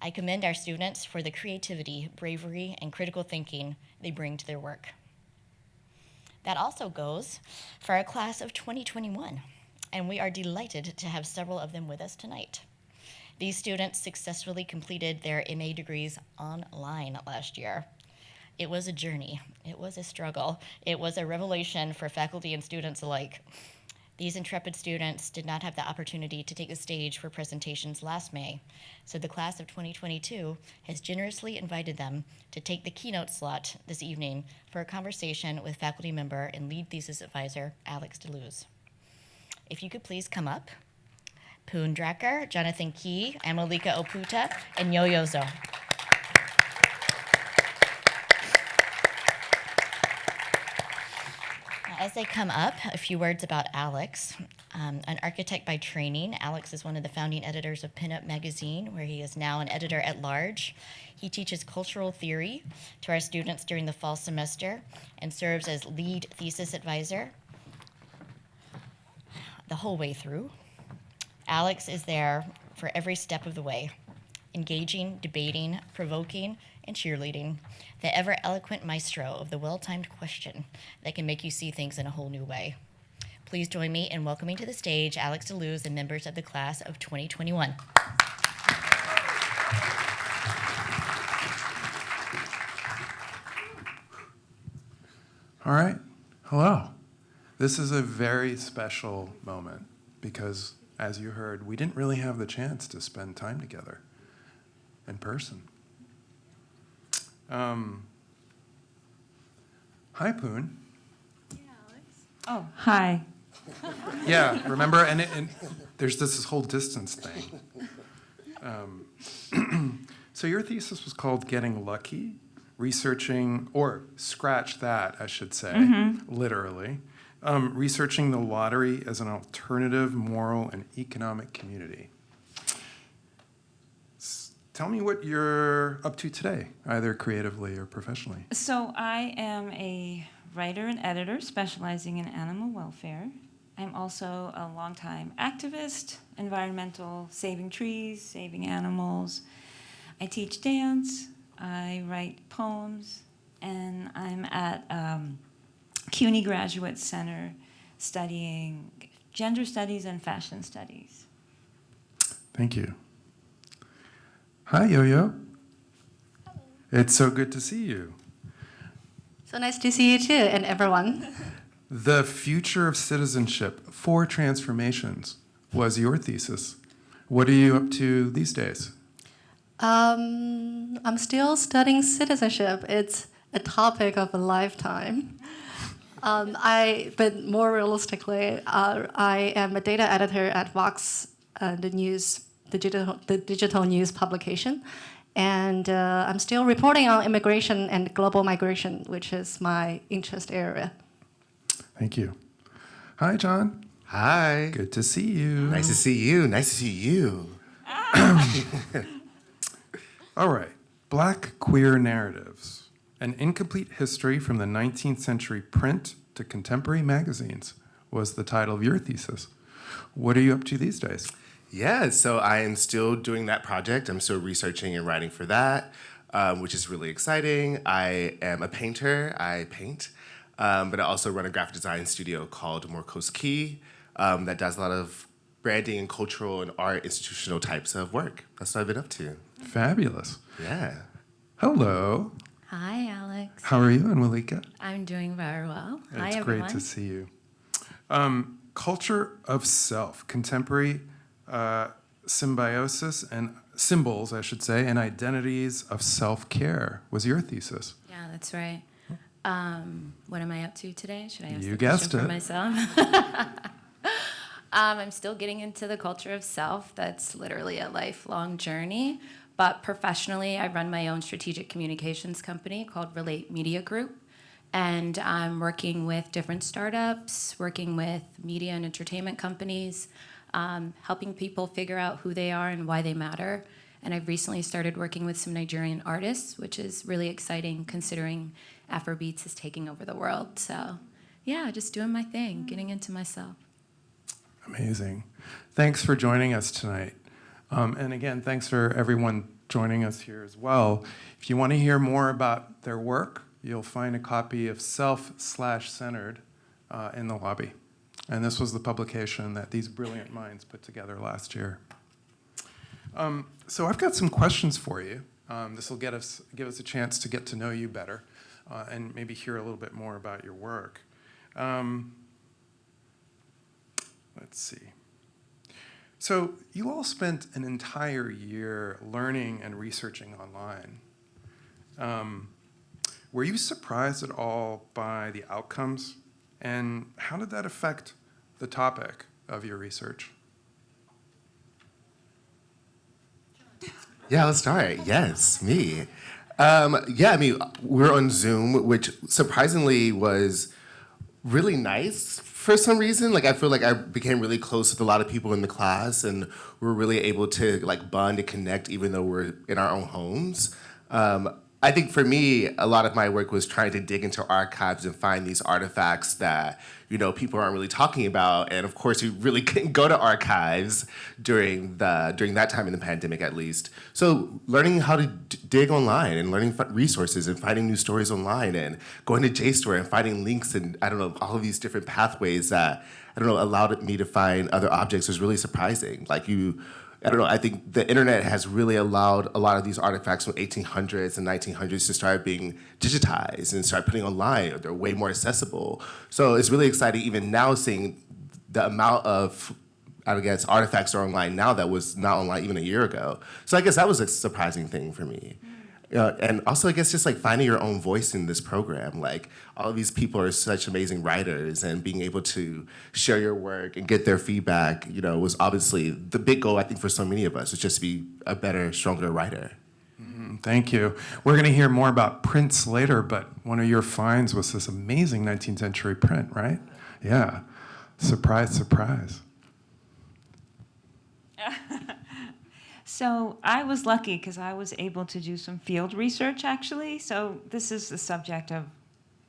I commend our students for the creativity, bravery, and critical thinking they bring to their work. That also goes for our class of 2021, and we are delighted to have several of them with us tonight. These students successfully completed their MA degrees online last year. It was a journey, it was a struggle, it was a revelation for faculty and students alike. These intrepid students did not have the opportunity to take the stage for presentations last May, so the class of 2022 has generously invited them to take the keynote slot this evening for a conversation with faculty member and lead thesis advisor, Alex Looz. If you could please come up, Poon Dracker, Jonathan Key, Amalika Oputa, and Yo-Yo Zo. As they come up, a few words about Alex. An architect by training, Alex is one of the founding editors of Pinup Magazine, where he is now an editor at large. He teaches cultural theory to our students during the fall semester and serves as lead thesis advisor the whole way through. Alex is there for every step of the way, engaging, debating, provoking, and cheerleading, the ever-eloquent maestro of the well-timed question that can make you see things in a whole new way. Please join me in welcoming to the stage Alex Looz and members of the class of 2021. All right, hello. This is a very special moment because, as you heard, we didn't really have the chance to spend time together in person. Hi, Poon. Yeah, Alex. Oh, hi. Yeah, remember? And there's this whole distance thing. So your thesis was called Getting Lucky, researching, or scratch that, I should say, literally, researching the lottery as an alternative moral and economic community. Tell me what you're up to today, either creatively or professionally. So I am a writer and editor specializing in animal welfare. I'm also a longtime activist, environmental, saving trees, saving animals. I teach dance, I write poems, and I'm at CUNY Graduate Center studying gender studies and fashion studies. Thank you. Hi, Yo-Yo. Hello. It's so good to see you. So nice to see you too, and everyone. The Future of Citizenship, 4 Transformations was your thesis. What are you up to these days? I'm still studying citizenship. It's a topic of a lifetime. But more realistically, I am a data editor at Vox, the digital news publication. And I'm still reporting on immigration and global migration, which is my interest area. Thank you. Hi, John. Hi. Good to see you. Nice to see you. Nice to see you. All right. Black queer narratives. An incomplete history from the 19th century print to contemporary magazines was the title of your thesis. What are you up to these days? Yeah, so I am still doing that project. I'm still researching and writing for that, which is really exciting. I am a painter. I paint, but I also run a graphic design studio called Morcos Key that does a lot of branding and cultural and art institutional types of work. That's what I've been up to. Fabulous. Yeah. Hello. Hi, Alex. How are you, Amalika? I'm doing very well. Hi, It's everyone. great to see you. Culture of self, contemporary symbiosis and symbols, I should say, and identities of self-care was your thesis. Yeah, that's right. What am I up to today? Should I ask You the guessed question for it. myself? I'm still getting into the culture of self. That's literally a lifelong journey. But professionally, I run my own strategic communications company called Relate Media Group. And I'm working with different startups, working with media and entertainment companies, helping people figure out who they are and why they matter. And I've recently started working with some Nigerian artists, which is really exciting considering Afrobeats is taking over the world. So yeah, just doing my thing, getting into myself. Amazing. Thanks for joining us tonight. And again, thanks for everyone joining us here as well. If you want to hear more about their work, you'll find a copy of Self/Centered in the lobby. And this was the publication that these brilliant minds put together last year. So I've got some questions for you. This will give us a chance to get to know you better and maybe hear a little bit more about your work. Let's see. So you all spent an entire year learning and researching online. Were you surprised at all by the outcomes? And how did that affect the topic of your research? Yeah, let's start. Yes, me. We're on Zoom, which surprisingly was really nice for some reason. Like, I feel like I became really close with a lot of people in the class, and we're really able to like bond and connect even though we're in our own homes. I think for me, a lot of my work was trying to dig into archives and find these artifacts that, people aren't really talking about. And of course, you really couldn't go to archives during that time in the pandemic, at least. So learning how to dig online and learning resources and finding new stories online and going to JSTOR and finding links and, all of these different pathways that, allowed me to find other objects was really surprising. I think the internet has really allowed a lot of these artifacts from 1800s and 1900s to start being digitized and start putting online. They're way more accessible. So it's really exciting even now seeing the amount of, artifacts are online now that was not online even a year ago. So I guess that was a surprising thing for me. And also, I guess, just like finding your own voice in this program. Like, all of these people are such amazing writers, and being able to share your work and get their feedback, was obviously the big goal, I think, for so many of us, was just to be a better, stronger writer. Thank you. We're going to hear more about prints later, but one of your finds was this amazing 19th century print, right? Yeah. Surprise, surprise. So I was lucky because I was able to do some field research, actually. So this is the subject of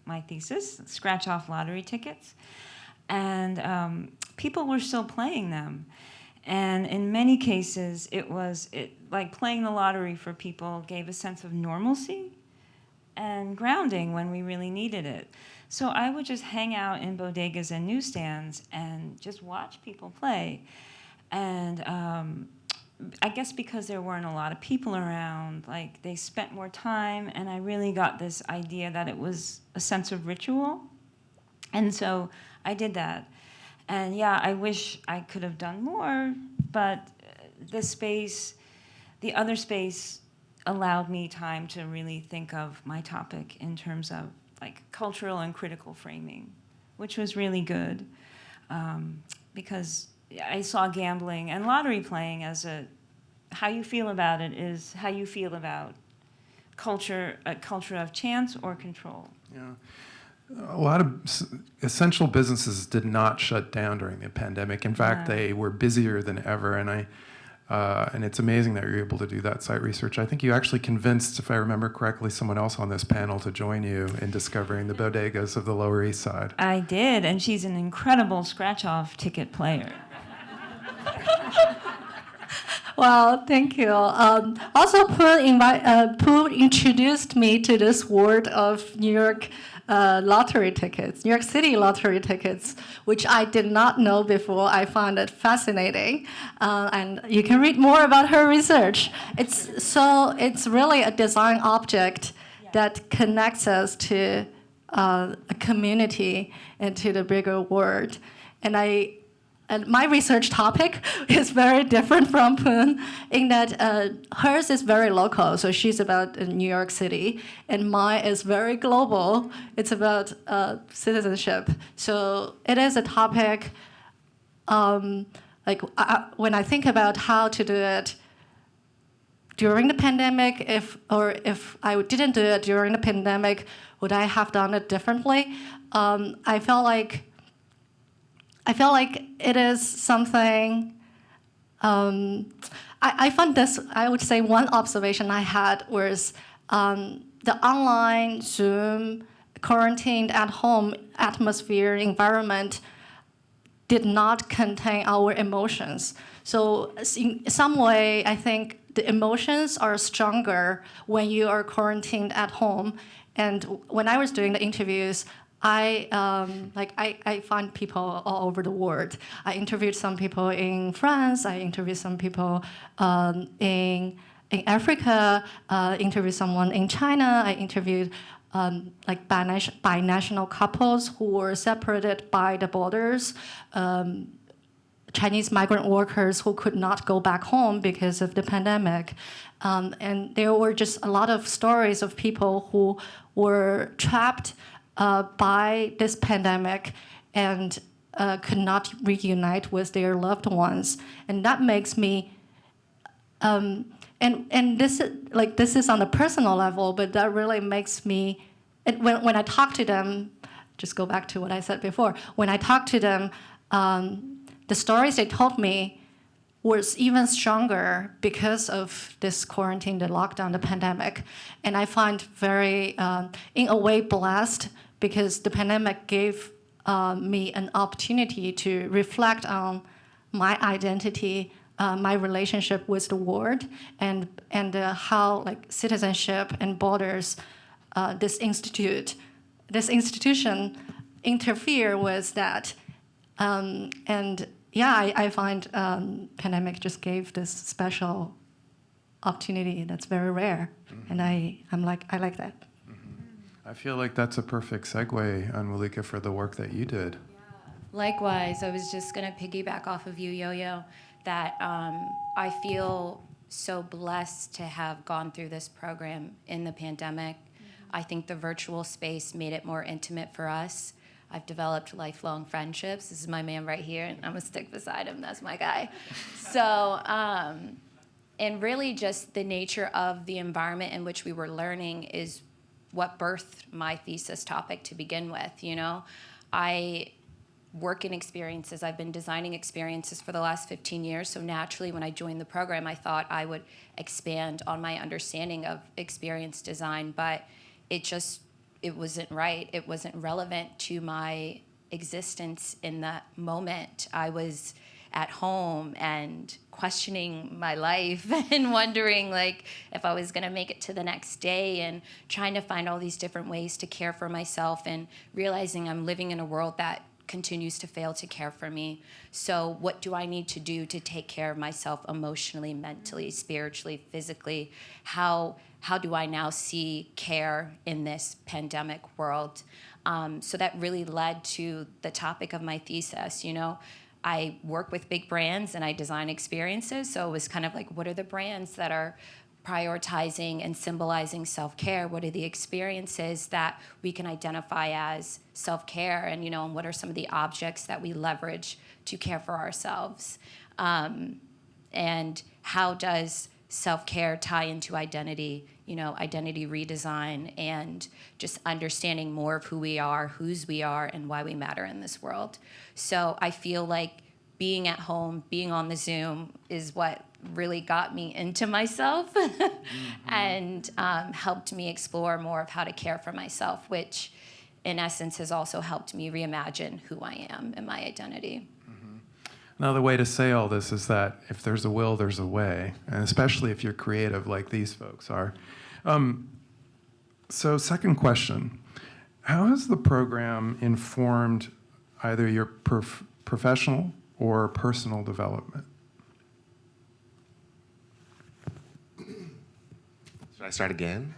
my thesis, scratch-off lottery tickets. And people were still playing them. And in many cases, like playing the lottery for people gave a sense of normalcy and grounding when we really needed it. So I would just hang out in bodegas and newsstands and just watch people play. And I guess because there weren't a lot of people around, like they spent more time, and I really got this idea that it was a sense of ritual. And so I did that. And yeah, I wish I could have done more, but the other space allowed me time to really think of my topic in terms of like cultural and critical framing, which was really good because I saw gambling and lottery playing as how you feel about it is how you feel about a culture of chance or control. Yeah. A lot of essential businesses did not shut down during the pandemic. In fact, they were busier than ever, and it's amazing that you're able to do that site research. I think you actually convinced, if I remember correctly, someone else on this panel to join you in discovering the bodegas of the Lower East Side. I did, and she's an incredible scratch-off ticket player. Well, thank you. Also, Pooh introduced me to this world of New York lottery tickets, New York City lottery tickets, which I did not know before. I found it fascinating. And you can read more about her research. It's really a design object that connects us to a community and to the bigger world. And my research topic is very different from Poon in that hers is very local, so she's about New York City, and mine is very global. It's about citizenship. So it is a topic, when I think about how to do it during the pandemic, if I didn't do it during the pandemic, would I have done it differently? I felt like it is something. I found this. I would say one observation I had was the online Zoom quarantined at home atmosphere environment did not contain our emotions. So in some way, I think the emotions are stronger when you are quarantined at home. And when I was doing the interviews, I find people all over the world. I interviewed some people in France. I interviewed some people in Africa. Interviewed someone in China. I interviewed binational couples who were separated by the borders. Chinese migrant workers who could not go back home because of the pandemic. And there were just a lot of stories of people who were trapped by this pandemic and could not reunite with their loved ones. And that makes me, and this is on a personal level, but that really makes me, when I talk to them, just go back to what I said before, when I talk to them, the stories they told me was even stronger because of this quarantine, the lockdown, the pandemic. And I find very, in a way, blessed because the pandemic gave me an opportunity to reflect on my identity, my relationship with the world, and how citizenship and borders, this institution interfere with that. I find pandemic just gave this special opportunity that's very rare, and I like that. I feel like that's a perfect segue, Anwulika, for the work that you did. Likewise, I was just going to piggyback off of you, Yo-Yo, that I feel so blessed to have gone through this program in the pandemic. I think the virtual space made it more intimate for us. I've developed lifelong friendships. This is my man right here, and I'm gonna stick beside him. That's my guy. So, and really just the nature of the environment in which we were learning is what birthed my thesis topic to begin with, you know? I work in experiences. I've been designing experiences for the last 15 years, so naturally when I joined the program, I thought I would expand on my understanding of experience design, but it wasn't right. It wasn't relevant to my existence in that moment. I was at home and questioning my life and wondering if I was gonna make it to the next day and trying to find all these different ways to care for myself and realizing I'm living in a world that continues to fail to care for me. So what do I need to do to take care of myself emotionally, mentally, spiritually, physically? How do I now see care in this pandemic world? So that really led to the topic of my thesis. You know, I work with big brands and I design experiences. So it was kind of what are the brands that are prioritizing and symbolizing self-care? What are the experiences that we can identify as self-care? And, and what are some of the objects that we leverage to care for ourselves? And how does self-care tie into identity, identity redesign, and just understanding more of who we are, whose we are, and why we matter in this world. So I feel like being at home, being on the Zoom is what really got me into myself and helped me explore more of how to care for myself, which in essence has also helped me reimagine who I am and my identity. Now, the way to say all this is that if there's a will, there's a way, and especially if you're creative like these folks are. So second question, how has the program informed either your professional or personal development? Should I start again?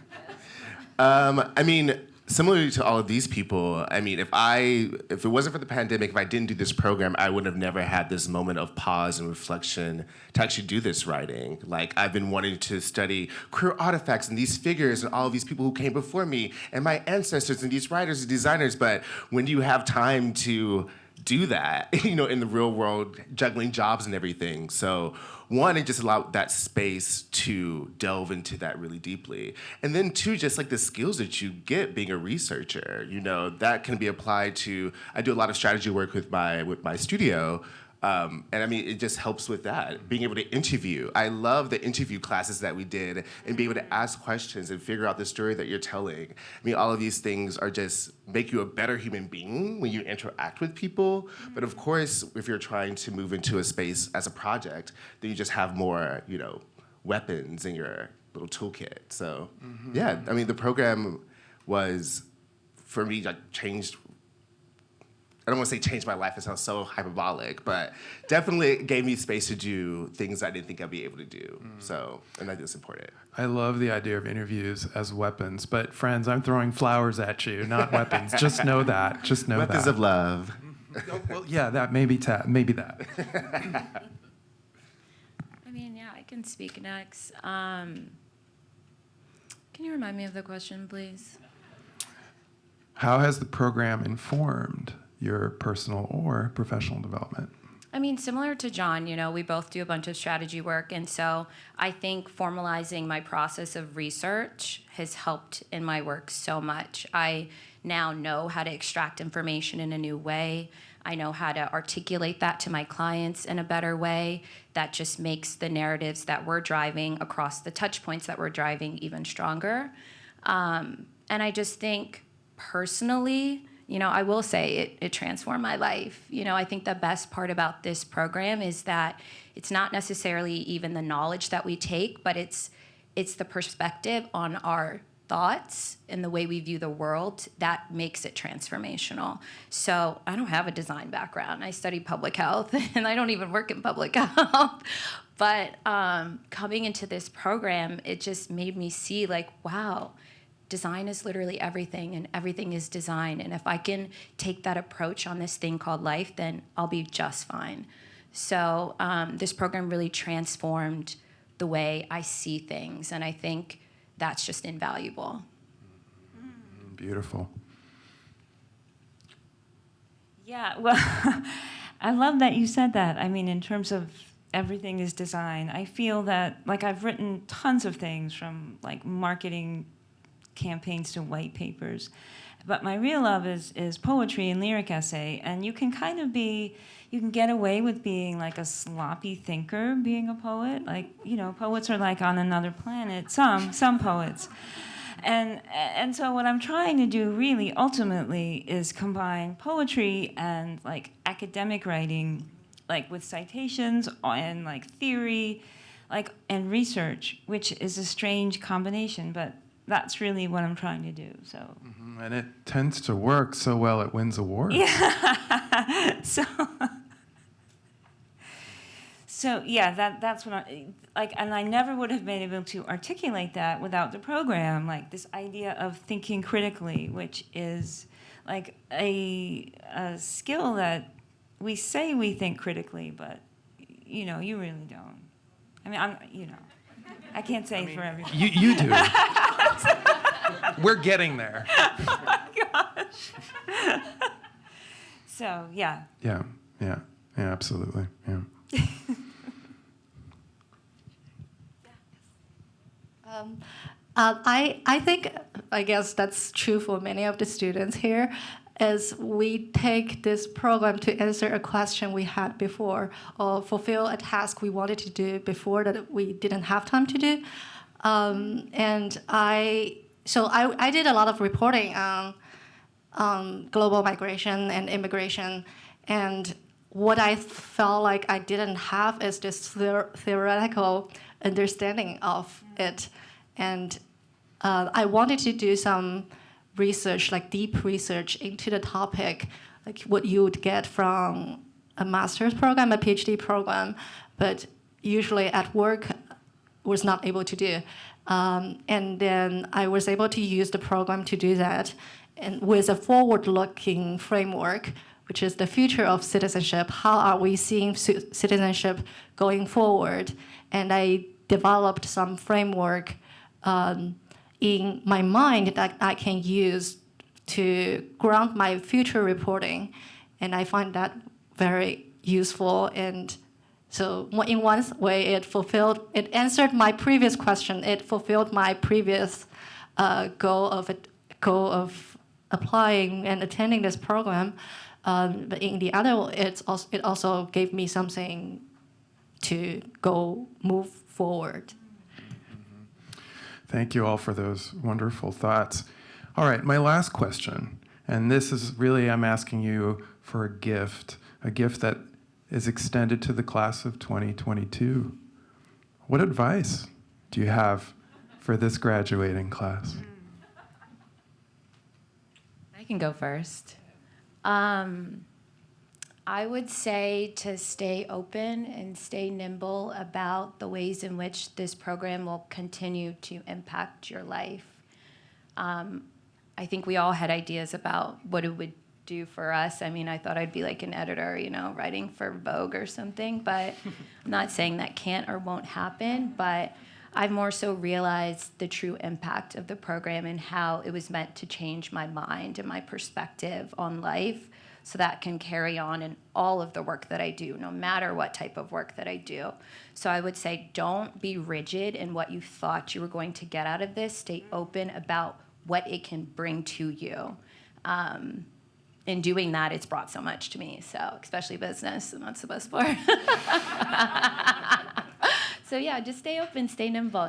Similarly to all of these people, if it wasn't for the pandemic, if I didn't do this program, I would have never had this moment of pause and reflection to actually do this writing. I've been wanting to study queer artifacts and these figures and all of these people who came before me and my ancestors and these writers and designers, but when do you have time to do that, in the real world, juggling jobs and everything? So one, it just allowed that space to delve into that really deeply. And then two, just the skills that you get being a researcher, that can be applied to, I do a lot of strategy work with my studio. And I mean, it just helps with that, being able to interview. I love the interview classes that we did and be able to ask questions and figure out the story that you're telling. I mean, all of these things are just make you a better human being when you interact with people. But of course, if you're trying to move into a space as a project, then you just have more, weapons in your little toolkit. So yeah, I mean, the program was, for me, like changed. I don't want to say changed my life, it sounds so hyperbolic, but definitely gave me space to do things I didn't think I'd be able to do. So, and I do support it. I love the idea of interviews as weapons, but friends, I'm throwing flowers at you, not weapons. Just know that. Just know Weapons that. of love. Oh, well, yeah, that maybe that. I mean, yeah, I can speak next. Can you remind me of the question, please? How has the program informed your personal or professional development? I mean, similar to John, we both do a bunch of strategy work. And so I think formalizing my process of research has helped in my work so much. I now know how to extract information in a new way. I know how to articulate that to my clients in a better way. That just makes the narratives that we're driving across the touch points that we're driving even stronger. And I just think personally, I will say it transformed my life. I think the best part about this program is that it's not necessarily even the knowledge that we take, but it's the perspective on our thoughts and the way we view the world that makes it transformational. So I don't have a design background. I studied public health, and I don't even work in public health. But coming into this program, it just made me see, like, wow, design is literally everything, and everything is design. And if I can take that approach on this thing called life, then I'll be just fine. So this program really transformed the way I see things, and I think that's just invaluable. Beautiful. Yeah, well, I love that you said that. I mean, in terms of everything is design, I feel that, like, I've written tons of things, from like marketing campaigns to white papers, but my real love is poetry and lyric essay. And you can you can get away with being like a sloppy thinker being a poet. Like, poets are like on another planet, some poets. And so what I'm trying to do really ultimately is combine poetry and like academic writing, like with citations and like theory, like, and research, which is a strange combination, but that's really what I'm trying to do. So, And it tends to work so well it wins awards. yeah. So yeah, that's what I like, and I never would have been able to articulate that without the program. Like this idea of thinking critically, which is like a skill that we say we think critically, but you really don't. I mean, I can't say for everybody. You do. We're getting there. Oh my gosh. So yeah. Yeah, absolutely. Yeah. I think, I guess that's true for many of the students here, is we take this program to answer a question we had before, or fulfill a task we wanted to do before that we didn't have time to do. And I did a lot of reporting on global migration and immigration, and what I felt like I didn't have is this theoretical understanding of it. And I wanted to do some research, like deep research into the topic, like what you would get from a master's program, a PhD program, but usually at work was not able to do. And then I was able to use the program to do that, and with a forward-looking framework, which is the future of citizenship. How are we seeing citizenship going forward? And I developed some framework in my mind that I can use to ground my future reporting. And I find that very useful. And so in one way, it answered my previous question. It fulfilled my previous goal of applying and attending this program. But in the other, it also gave me something to move forward. Thank you all for those wonderful thoughts. All right, my last question, and this is really, I'm asking you for a gift that is extended to the class of 2022. What advice do you have for this graduating class? I can go first. I would say to stay open and stay nimble about the ways in which this program will continue to impact your life. I think we all had ideas about what it would do for us. I mean, I thought I'd be like an editor, writing for Vogue or something, but I'm not saying that can't or won't happen, but I've more so realized the true impact of the program and how it was meant to change my mind and my perspective on life, so that can carry on in all of the work that I do, no matter what type of work that I do. So I would say don't be rigid in what you thought you were going to get out of this. Stay open about what it can bring to you. In doing that, it's brought so much to me, so especially business, and that's the best part. So yeah, just stay open, stay nimble,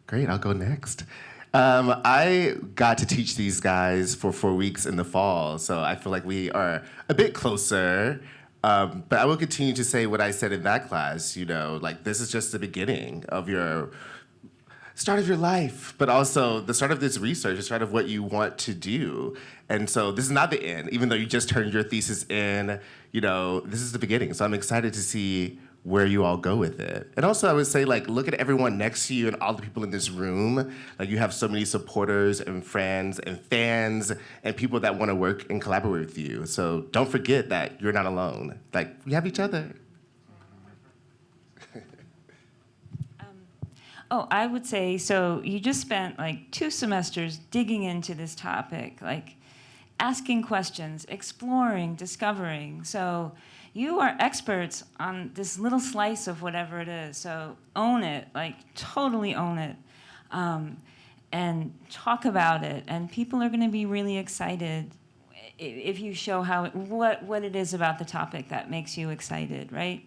Great, I'll go next. I got to teach these guys for 4 weeks in the fall, so I feel like we are a bit closer. But I will continue to say what I said in that class, this is just the beginning of your start of your life, but also the start of this research, the start of what you want to do. And so this is not the end, even though you just turned your thesis in, this is the beginning. So I'm excited to see where you all go with it. And also I would say, look at everyone next to you and all the people in this room. You have so many supporters and friends and fans and people that want to work and collaborate with you. So don't forget that you're not alone. We have each other. I would say, so you just spent 2 semesters digging into this topic, asking questions, exploring, discovering. So you are experts on this little slice of whatever it is. So own it, totally own it, and talk about it. And people are going to be really excited if you show what it is about the topic that makes you excited, right?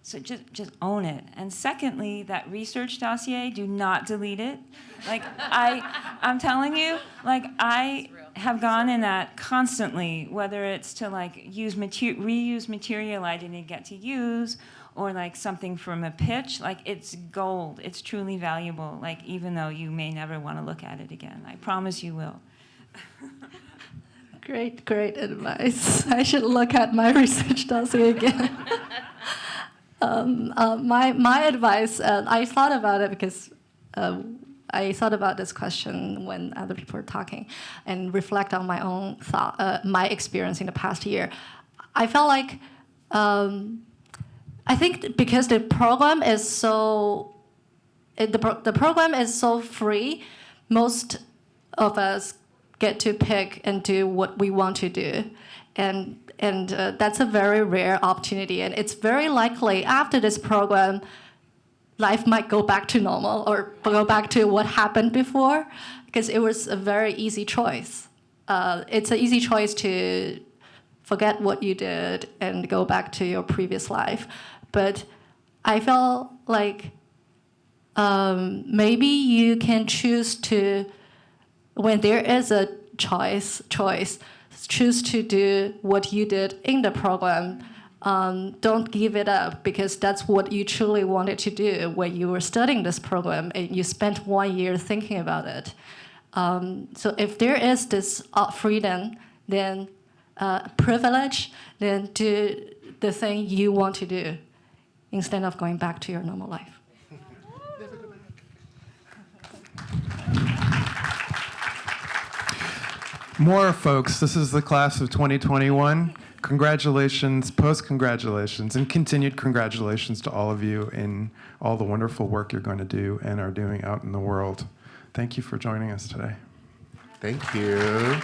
So just own it. And secondly, that research dossier, do not delete it. I'm telling you, I have gone in that constantly, whether it's to reuse material I didn't get to use, or something from a pitch. It's gold. It's truly valuable. Even though you may never want to look at it again, I promise you will. Great advice. I should look at my research dossier again. My advice, I thought about it because I thought about this question when other people were talking and reflect on my own thought, my experience in the past year. I felt I think because the program is so, the program is so free, most of us get to pick and do what we want to do. And that's a very rare opportunity. And it's very likely after this program, life might go back to normal or go back to what happened before, because it was a very easy choice. It's an easy choice to forget what you did and go back to your previous life. But I felt maybe you can choose to, when there is a choice, choose to do what you did in the program. Don't give it up, because that's what you truly wanted to do when you were studying this program and you spent 1 year thinking about it. So if there is this freedom, then privilege, then do the thing you want to do instead of going back to your normal life. More folks, this is the class of 2021. Congratulations, post-congratulations, and continued congratulations to all of you in all the wonderful work you're going to do and are doing out in the world. Thank you for joining us today. Thank you.